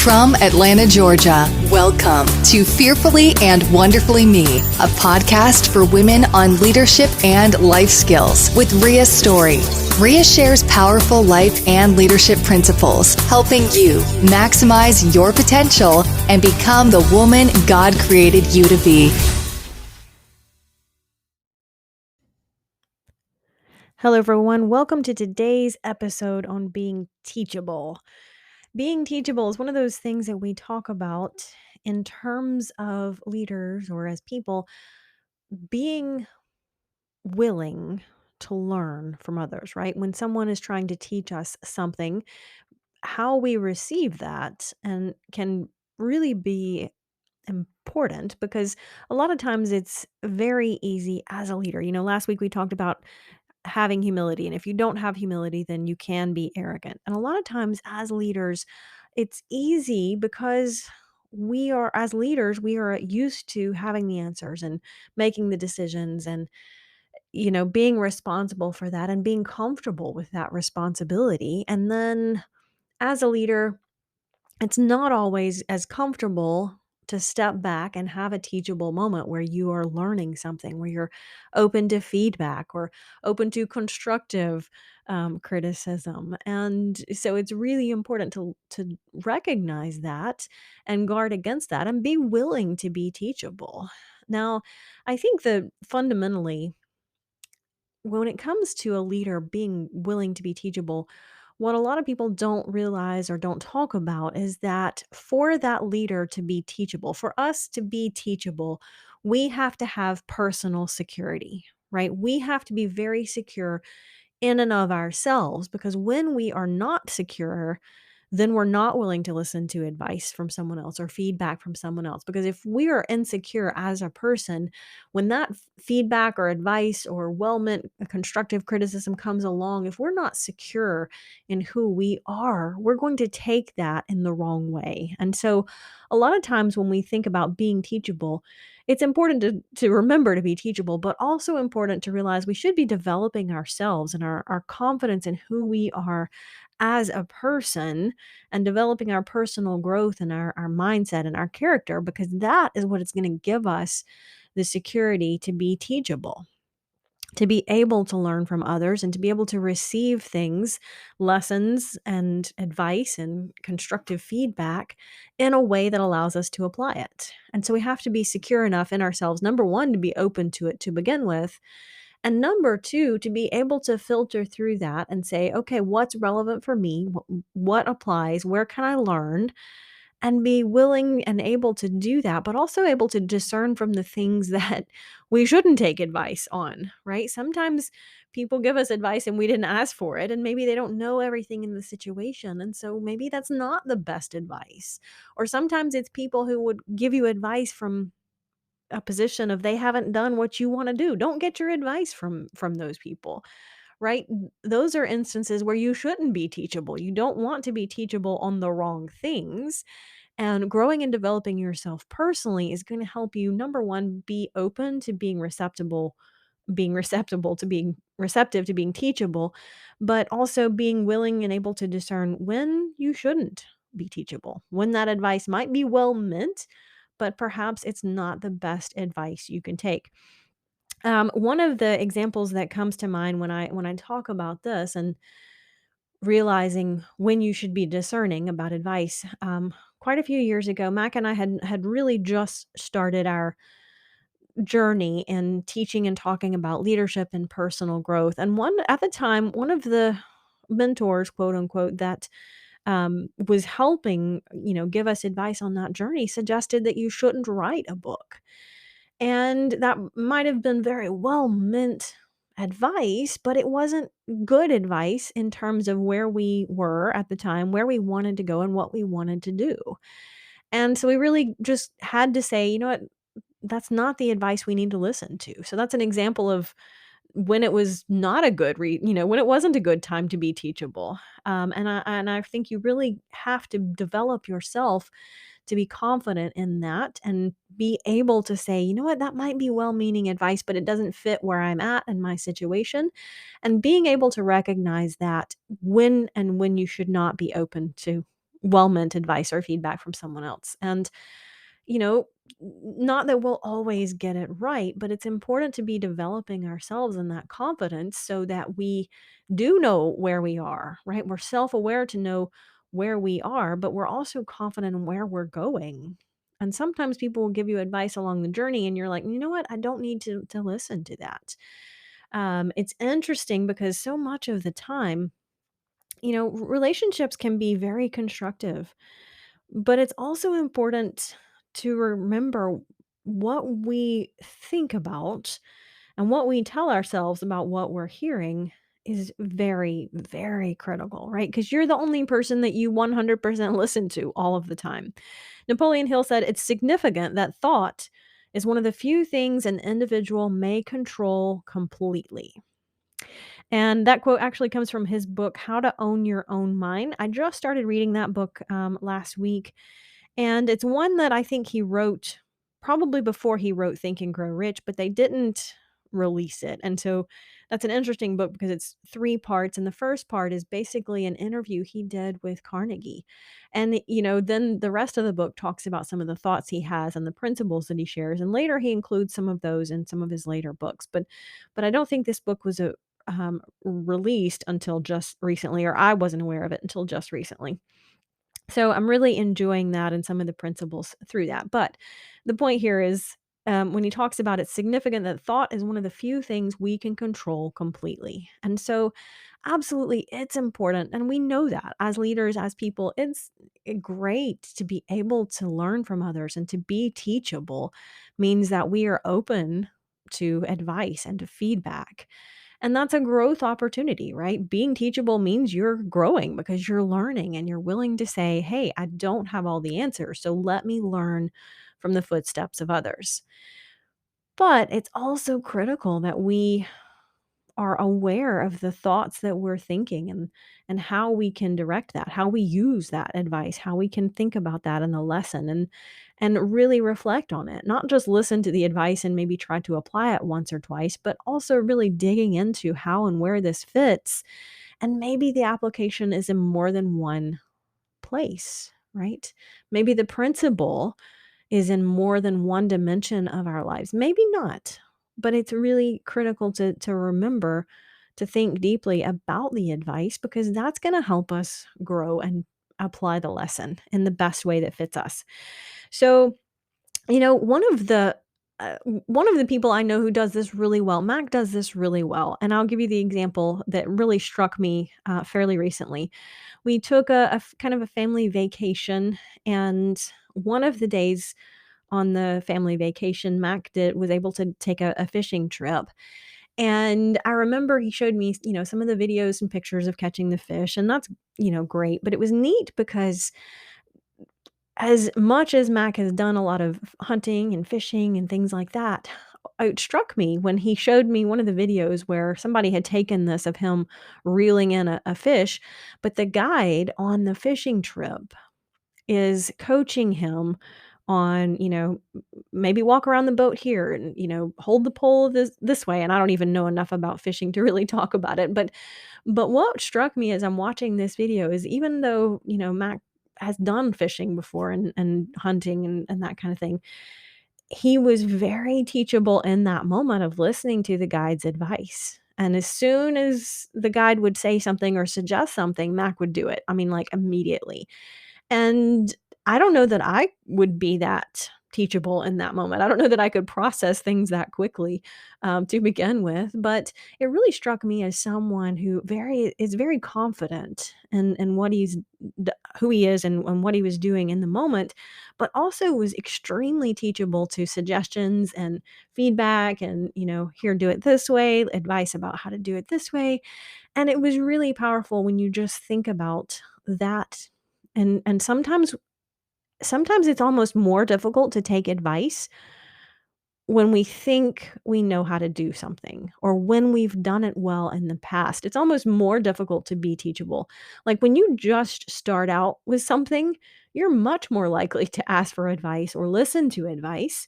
From Atlanta, Georgia, welcome to Fearfully and Wonderfully Me, a podcast for women on leadership and life skills with Rhea Story. Rhea shares powerful life and leadership principles, helping you maximize your potential and become the woman God created you to be. Hello, everyone. Welcome to today's episode on being teachable. Being teachable is one of those things that we talk about in terms of leaders or as people being willing to learn from others, right? When someone is trying to teach us something, how we receive that and can really be important because a lot of times it's very easy as a leader. Last week we talked about having humility. And if you don't have humility, then you can be arrogant. And a lot of times as leaders, it's easy because as leaders, we are used to having the answers and making the decisions and, being responsible for that and being comfortable with that responsibility. And then as a leader, it's not always as comfortable to step back and have a teachable moment where you are learning something, where you're open to feedback or open to constructive criticism. And so it's really important to recognize that and guard against that and be willing to be teachable. Now, I think that fundamentally, when it comes to a leader being willing to be teachable, what a lot of people don't realize or don't talk about is that for that leader to be teachable, for us to be teachable, we have to have personal security, right? We have to be very secure in and of ourselves because when we are not secure, then we're not willing to listen to advice from someone else or feedback from someone else. Because if we are insecure as a person, when that feedback or advice or well meant constructive criticism comes along, if we're not secure in who we are, we're going to take that in the wrong way. And so, a lot of times when we think about being teachable, it's important to remember to be teachable, but also important to realize we should be developing ourselves and our confidence in who we are as a person and developing our personal growth and our mindset and our character, because that is what it's going to give us the security to be teachable, to be able to learn from others and to be able to receive things, lessons and advice and constructive feedback in a way that allows us to apply it. And so we have to be secure enough in ourselves, number one, to be open to it to begin with. And number two, to be able to filter through that and say, okay, what's relevant for me? What applies? Where can I learn? And be willing and able to do that, but also able to discern from the things that we shouldn't take advice on, right? Sometimes people give us advice and we didn't ask for it, and maybe they don't know everything in the situation. And so maybe that's not the best advice. Or sometimes it's people who would give you advice from a position of they haven't done what you want to do. Don't get your advice from those people, right? Those are instances where you shouldn't be teachable. You don't want to be teachable on the wrong things. And growing and developing yourself personally is going to help you, number one, be open to being receptive to being teachable, but also being willing and able to discern when you shouldn't be teachable, when that advice might be well meant, but perhaps it's not the best advice you can take. One of the examples that comes to mind when I talk about this and realizing when you should be discerning about advice, quite a few years ago, Mac and I had really just started our journey in teaching and talking about leadership and personal growth. And one of the mentors, quote unquote, that was helping, give us advice on that journey, suggested that you shouldn't write a book. And that might have been very well meant advice, but it wasn't good advice in terms of where we were at the time, where we wanted to go, and what we wanted to do. And so we really just had to say, you know what, that's not the advice we need to listen to. So that's an example of when it was not a good when it wasn't a good time to be teachable. And I think you really have to develop yourself to be confident in that and be able to say, you know what, that might be well-meaning advice, but it doesn't fit where I'm at in my situation. And being able to recognize that when you should not be open to well-meant advice or feedback from someone else. And, you know, not that we'll always get it right, but it's important to be developing ourselves in that confidence so that we do know where we are, right? We're self-aware to know where we are, but we're also confident in where we're going. And sometimes people will give you advice along the journey and you're like, you know what? I don't need to listen to that. It's interesting because so much of the time, relationships can be very constructive, but it's also important to remember what we think about and what we tell ourselves about what we're hearing is very, very critical, right? Because you're the only person that you 100% listen to all of the time. Napoleon Hill said it's significant that thought is one of the few things an individual may control completely. And that quote actually comes from his book, How to Own Your Own Mind. I just started reading that book last week, and it's one that I think he wrote probably before he wrote Think and Grow Rich, but they didn't release it. And so that's an interesting book because it's three parts. And the first part is basically an interview he did with Carnegie. And, then the rest of the book talks about some of the thoughts he has and the principles that he shares. And later he includes some of those in some of his later books. But I don't think this book was released until just recently, or I wasn't aware of it until just recently. So I'm really enjoying that and some of the principles through that. But the point here is when he talks about it's significant that thought is one of the few things we can control completely. And so, absolutely, it's important. And we know that as leaders, as people, it's great to be able to learn from others and to be teachable means that we are open to advice and to feedback. And that's a growth opportunity, right? Being teachable means you're growing because you're learning and you're willing to say, hey, I don't have all the answers. So let me learn from the footsteps of others. But it's also critical that we are aware of the thoughts that we're thinking and how we can direct that, how we use that advice, how we can think about that in the lesson and really reflect on it. Not just listen to the advice and maybe try to apply it once or twice, but also really digging into how and where this fits. And maybe the application is in more than one place, right? Maybe the principle is in more than one dimension of our lives. Maybe not, but it's really critical to remember to think deeply about the advice because that's going to help us grow and apply the lesson in the best way that fits us. So, one of the people I know who does this really well, Mac does this really well, and I'll give you the example that really struck me fairly recently. We took kind of a family vacation, and one of the days on the family vacation, Mac was able to take a fishing trip. And I remember he showed me, some of the videos and pictures of catching the fish, and that's, great. But it was neat because as much as Mac has done a lot of hunting and fishing and things like that, it struck me when he showed me one of the videos where somebody had taken this of him reeling in a fish, but the guide on the fishing trip is coaching him on, maybe walk around the boat here and, hold the pole this way. And I don't even know enough about fishing to really talk about it. But what struck me as I'm watching this video is even though, Mac has done fishing before and hunting and that kind of thing, he was very teachable in that moment of listening to the guide's advice. And as soon as the guide would say something or suggest something, Mac would do it. I mean, like immediately. And I don't know that I would be that teachable in that moment. I don't know that I could process things that quickly, to begin with, but it really struck me as someone who is very confident in what who he is and what he was doing in the moment, but also was extremely teachable to suggestions and feedback and, here, do it this way, advice about how to do it this way. And it was really powerful when you just think about that and sometimes it's almost more difficult to take advice when we think we know how to do something or when we've done it well in the past. It's almost more difficult to be teachable. Like when you just start out with something, you're much more likely to ask for advice or listen to advice.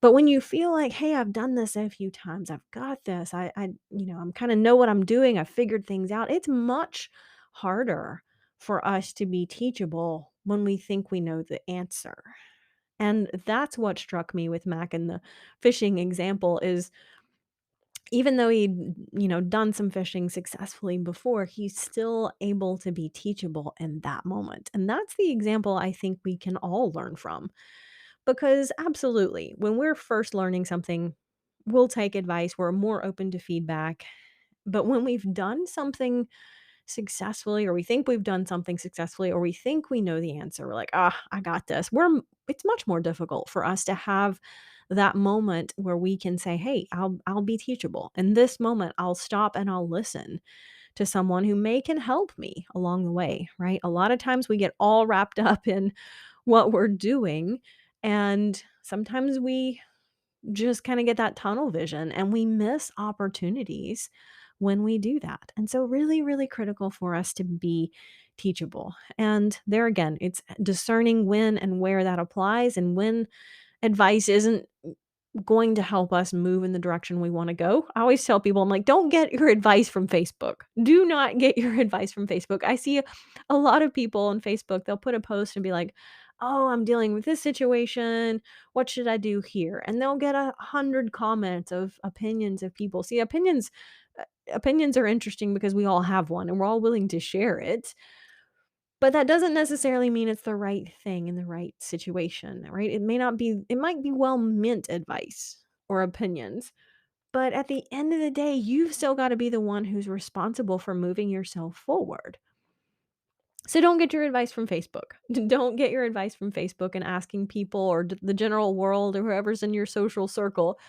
But when you feel like, "Hey, I've done this a few times. I've got this. I'm kinda know what I'm doing. I've figured things out." It's much harder for us to be teachable when we think we know the answer. And that's what struck me with Mac in the fishing example is even though he'd, done some fishing successfully before, he's still able to be teachable in that moment. And that's the example I think we can all learn from. Because absolutely, when we're first learning something, we'll take advice, we're more open to feedback. But when we've done something successfully, or we think we've done something successfully, or we think we know the answer, we're like, I got this. It's much more difficult for us to have that moment where we can say, hey, I'll be teachable. In this moment, I'll stop and I'll listen to someone who can help me along the way, right? A lot of times we get all wrapped up in what we're doing, and sometimes we just kind of get that tunnel vision and we miss opportunities when we do that. And so really, really critical for us to be teachable. And there again, it's discerning when and where that applies and when advice isn't going to help us move in the direction we want to go. I always tell people, I'm like, don't get your advice from Facebook. Do not get your advice from Facebook. I see a lot of people on Facebook, they'll put a post and be like, oh, I'm dealing with this situation. What should I do here? And they'll get 100 comments of opinions of people. See, opinions are interesting because we all have one and we're all willing to share it. But that doesn't necessarily mean it's the right thing in the right situation, right? It might be well-meant advice or opinions, but at the end of the day, you've still got to be the one who's responsible for moving yourself forward. So don't get your advice from Facebook. Don't get your advice from Facebook and asking people or the general world or whoever's in your social circle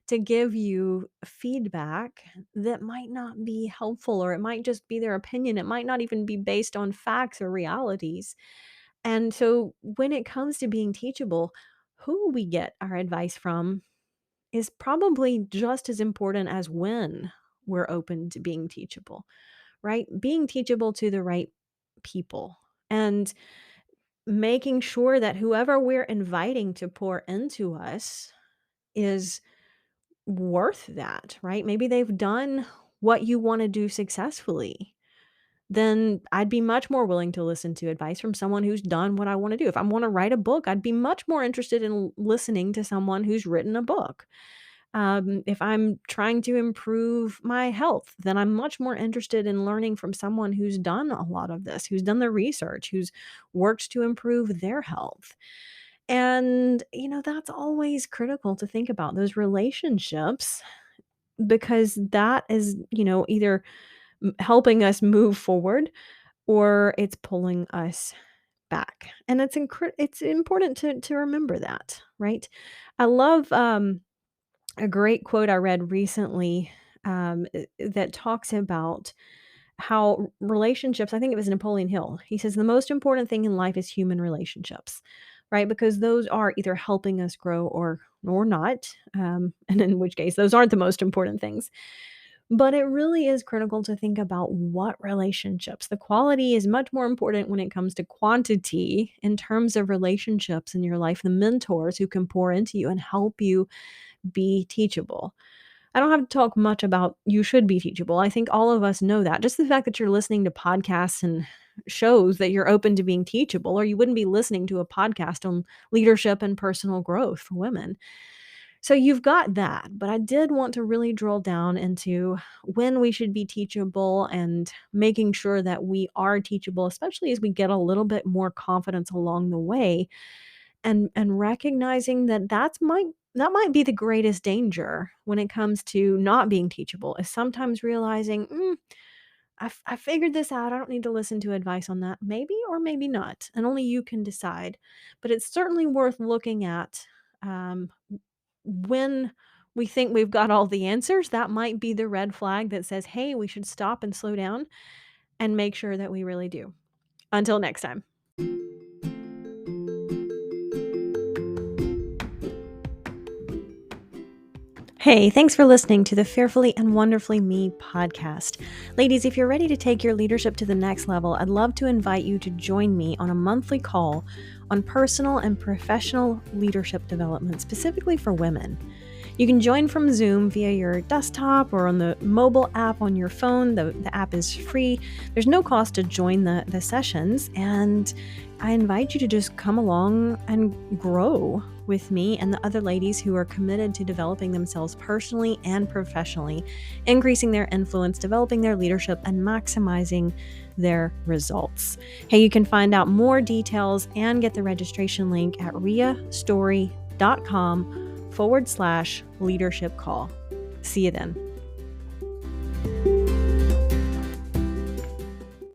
to give you feedback that might not be helpful, or it might just be their opinion. It might not even be based on facts or realities. And so when it comes to being teachable, who we get our advice from is probably just as important as when we're open to being teachable, right? Being teachable to the right people and making sure that whoever we're inviting to pour into us is worth that, right? Maybe they've done what you want to do successfully. Then I'd be much more willing to listen to advice from someone who's done what I want to do. If I want to write a book, I'd be much more interested in listening to someone who's written a book. If I'm trying to improve my health, then I'm much more interested in learning from someone who's done a lot of this, who's done the research, who's worked to improve their health. And, that's always critical to think about those relationships because that is, either helping us move forward or it's pulling us back. And it's important to remember that, right? I love a great quote I read recently that talks about how relationships, I think it was Napoleon Hill. He says the most important thing in life is human relationships, right? Because those are either helping us grow or not. And in which case, those aren't the most important things. But it really is critical to think about what relationships. The quality is much more important when it comes to quantity in terms of relationships in your life, the mentors who can pour into you and help you be teachable. I don't have to talk much about you should be teachable. I think all of us know that. Just the fact that you're listening to podcasts and shows that you're open to being teachable, or you wouldn't be listening to a podcast on leadership and personal growth for women. So you've got that, but I did want to really drill down into when we should be teachable and making sure that we are teachable, especially as we get a little bit more confidence along the way, and recognizing that that might be the greatest danger when it comes to not being teachable, is sometimes realizing, I figured this out. I don't need to listen to advice on that. Maybe or maybe not. And only you can decide. But it's certainly worth looking at um, when we think we've got all the answers. That might be the red flag that says, hey, we should stop and slow down and make sure that we really do. Until next time. Hey, thanks for listening to the Fearfully and Wonderfully Me podcast. Ladies, if you're ready to take your leadership to the next level, I'd love to invite you to join me on a monthly call on personal and professional leadership development, specifically for women. You can join from Zoom via your desktop or on the mobile app on your phone. The app is free. There's no cost to join the sessions, and I invite you to just come along and grow with me and the other ladies who are committed to developing themselves personally and professionally, increasing their influence, developing their leadership, and maximizing their results. Hey, you can find out more details and get the registration link at riastory.com/leadership call. See you then.